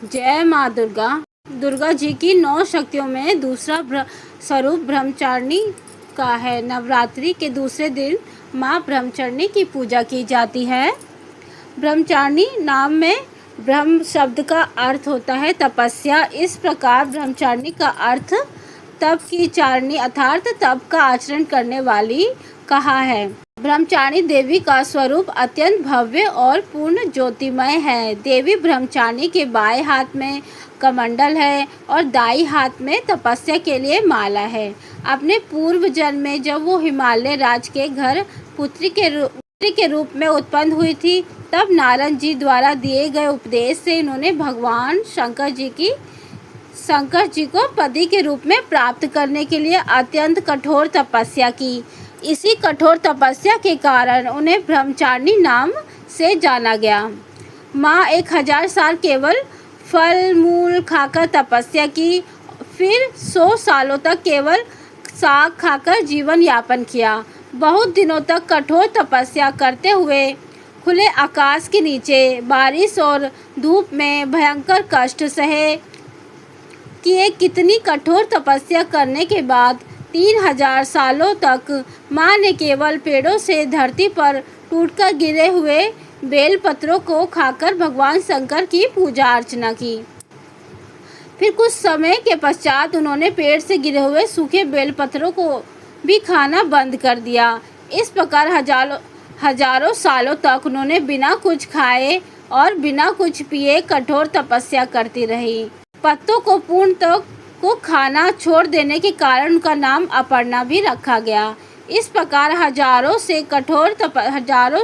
जय माँ दुर्गा। दुर्गा जी की 9 शक्तियों में दूसरा स्वरूप ब्रह्मचारिणी का है। नवरात्रि के दूसरे दिन माँ ब्रह्मचारिणी की पूजा की जाती है। ब्रह्मचारिणी नाम में ब्रह्म शब्द का अर्थ होता है तपस्या। इस प्रकार ब्रह्मचारिणी का अर्थ तप की चारिणी अर्थात तप का आचरण करने वाली कहा है। ब्रह्मचारिणी देवी का स्वरूप अत्यंत भव्य और पूर्ण ज्योतिमय है। देवी ब्रह्मचारिणी के बाएं हाथ में कमंडल है और दाई हाथ में तपस्या के लिए माला है। अपने पूर्व जन्म में जब वो हिमालय राज के घर पुत्री के रूप में उत्पन्न हुई थी, तब नारद जी द्वारा दिए गए उपदेश से इन्होंने भगवान शंकर जी को पति के रूप में प्राप्त करने के लिए अत्यंत कठोर तपस्या की। इसी कठोर तपस्या के कारण उन्हें ब्रह्मचारिणी नाम से जाना गया। माँ 1000 साल केवल फल मूल खाकर तपस्या की, फिर 100 सालों तक केवल साग खाकर जीवन यापन किया। बहुत दिनों तक कठोर तपस्या करते हुए खुले आकाश के नीचे बारिश और धूप में भयंकर कष्ट सहे किए। कितनी कठोर तपस्या करने के बाद 3000 सालों तक माँ ने केवल पेड़ों से धरती पर टूटकर गिरे हुए बेलपत्रों को खाकर भगवान शंकर की पूजा अर्चना की। फिर कुछ समय के पश्चात उन्होंने पेड़ से गिरे हुए सूखे बेलपत्रों को भी खाना बंद कर दिया। इस प्रकार हजारों सालों तक उन्होंने बिना कुछ खाए और बिना कुछ पिए कठोर तपस्या करती रही। पत्तों को को खाना छोड़ देने के कारण उनका नाम अपर्णा भी रखा गया। इस प्रकार हजारों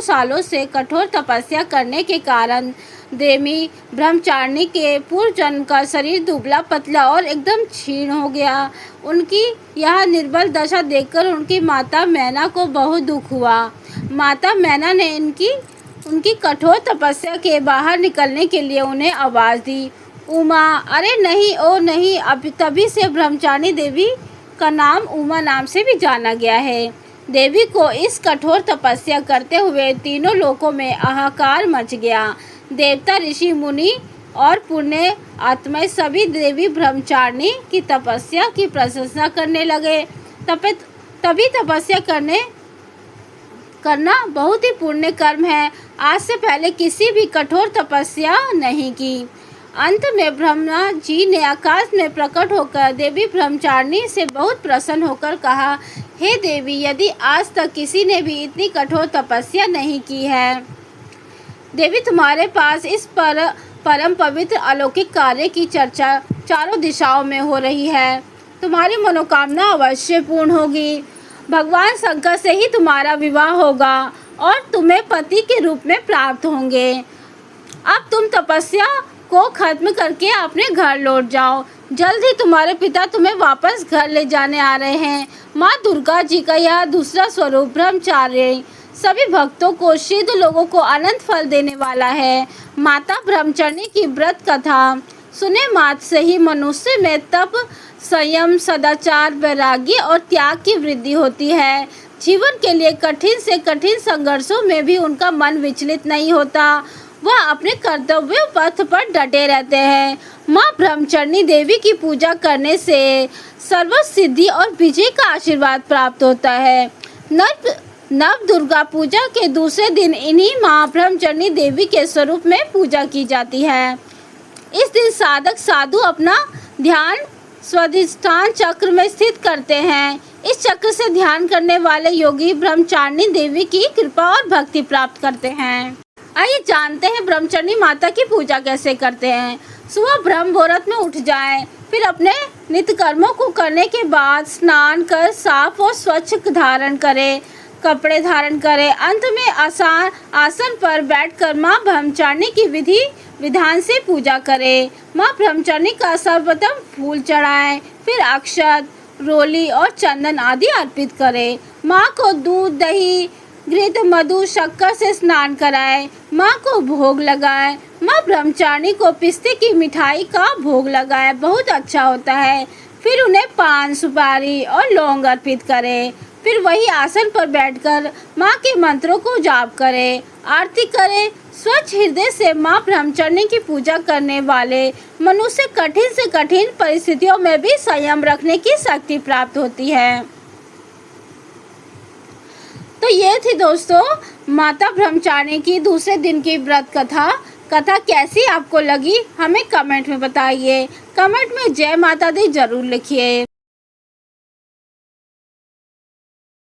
सालों से कठोर तपस्या करने के कारण देवी ब्रह्मचारिणी के पूर्व जन्म का शरीर दुबला पतला और एकदम क्षीण हो गया। उनकी यह निर्बल दशा देखकर उनकी माता मैना को बहुत दुख हुआ। माता मैना ने उनकी कठोर तपस्या के बाहर निकलने के लिए उन्हें आवाज़ दी, उमा। अरे नहीं, ओ नहीं। अब तभी से ब्रह्मचारिणी देवी का नाम उमा नाम से भी जाना गया है। देवी को इस कठोर तपस्या करते हुए तीनों लोकों में हाहाकार मच गया। देवता, ऋषि, मुनि और पुण्य आत्माएं सभी देवी ब्रह्मचारिणी की तपस्या की प्रशंसा करने लगे। तभी तपस्या करना बहुत ही पुण्य कर्म है। आज से पहले किसी भी कठोर तपस्या नहीं की। अंत में ब्रह्मा जी ने आकाश में प्रकट होकर देवी ब्रह्मचारिणी से बहुत प्रसन्न होकर कहा, हे देवी, यदि आज तक किसी ने भी इतनी कठोर तपस्या नहीं की है। देवी, तुम्हारे पास इस परम पवित्र अलौकिक कार्य की चर्चा चारों दिशाओं में हो रही है। तुम्हारी मनोकामना अवश्य पूर्ण होगी। भगवान शंकर से ही तुम्हारा विवाह होगा और तुम्हें पति के रूप में प्राप्त होंगे। अब तुम तपस्या को खत्म करके अपने घर लौट जाओ। जल्द ही तुम्हारे पिता तुम्हें वापस घर ले जाने आ रहे हैं। माँ दुर्गा जी का यह दूसरा स्वरूप ब्रह्मचारिणी सभी भक्तों को, सिद्ध लोगों को अनंत फल देने वाला है। माता ब्रह्मचारिणी की व्रत कथा सुने मात्र से ही मनुष्य में तप, संयम, सदाचार, वैराग्य और त्याग की वृद्धि होती है। जीवन के लिए कठिन से कठिन संघर्षों में भी उनका मन विचलित नहीं होता। वह अपने कर्तव्य पथ पर डटे रहते हैं। माँ ब्रह्मचारिणी देवी की पूजा करने से सर्व सिद्धि और विजय का आशीर्वाद प्राप्त होता है। नव दुर्गा पूजा के दूसरे दिन इन्हीं माँ ब्रह्मचारिणी देवी के स्वरूप में पूजा की जाती है। इस दिन साधक साधु अपना ध्यान स्वाधिष्ठान चक्र में स्थित करते हैं। इस चक्र से ध्यान करने वाले योगी ब्रह्मचारिणी देवी की कृपा और भक्ति प्राप्त करते हैं। आइए जानते हैं ब्रह्मचारिणी माता की पूजा कैसे करते हैं। सुबह ब्रह्म मुहूर्त में उठ जाएं, फिर अपने नित्य कर्मों को करने के बाद स्नान कर साफ और स्वच्छ कपड़े धारण करें। अंत में आसन पर बैठकर माँ ब्रह्मचारिणी की विधि विधान से पूजा करें। माँ ब्रह्मचारिणी का सर्वप्रथम फूल चढ़ाएं, फिर अक्षत, रोली और चंदन आदि अर्पित करें। माँ को दूध, दही, घृत, मधु, शक्कर से स्नान कराएं। माँ को भोग लगाएं। माँ ब्रह्मचारिणी को पिस्ते की मिठाई का भोग लगाएं, बहुत अच्छा होता है। फिर उन्हें पान, सुपारी और लौंग अर्पित करें। फिर वही आसन पर बैठकर माँ के मंत्रों को जाप करें, आरती करें। स्वच्छ हृदय से माँ ब्रह्मचारिणी की पूजा करने वाले मनुष्य कठिन से कठिन परिस्थितियों में भी संयम रखने की शक्ति प्राप्त होती है। तो ये थी दोस्तों माता ब्रह्मचारिणी की दूसरे दिन की व्रत कथा। कथा कैसी आपको लगी हमें कमेंट में बताइए। कमेंट में जय माता दी जरूर लिखिए।